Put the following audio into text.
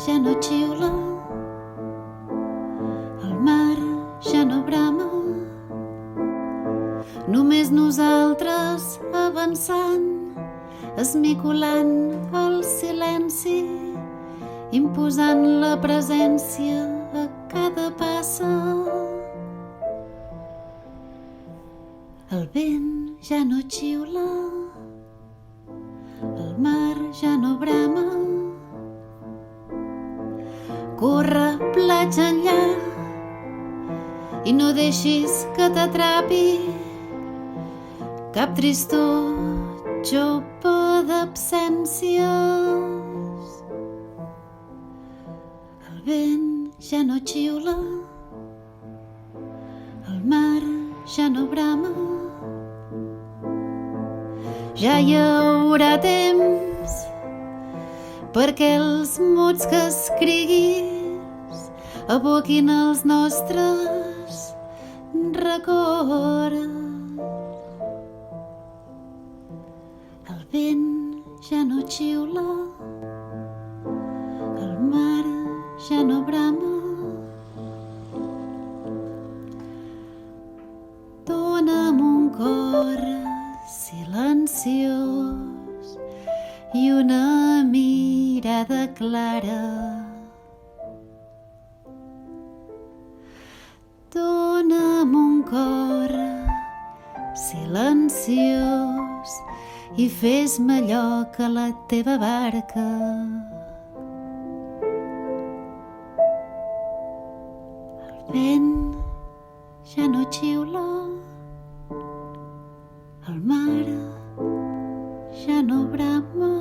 ja no xiula, el mar ja no brama, només nosaltres avançant, esmicolant el silenci, imposant la presència a cada passa. El vent ja no xiula, el mar ja no brama, corre platja enllà i no deixis que t'atrapi cap tristor xopa d'absències. El vent ja no xiula, el mar ja no brama, ja hi haurà temps perquè els mots que escriguis evoquin els nostres records. El vent ja no xiula, el mar ja no brama, dona'm un cor silenciós i una mirada clara. Dona'm un cor silenciós i fes-me allò que la teva barca. El vent ja no xiula, el mar ja no brama.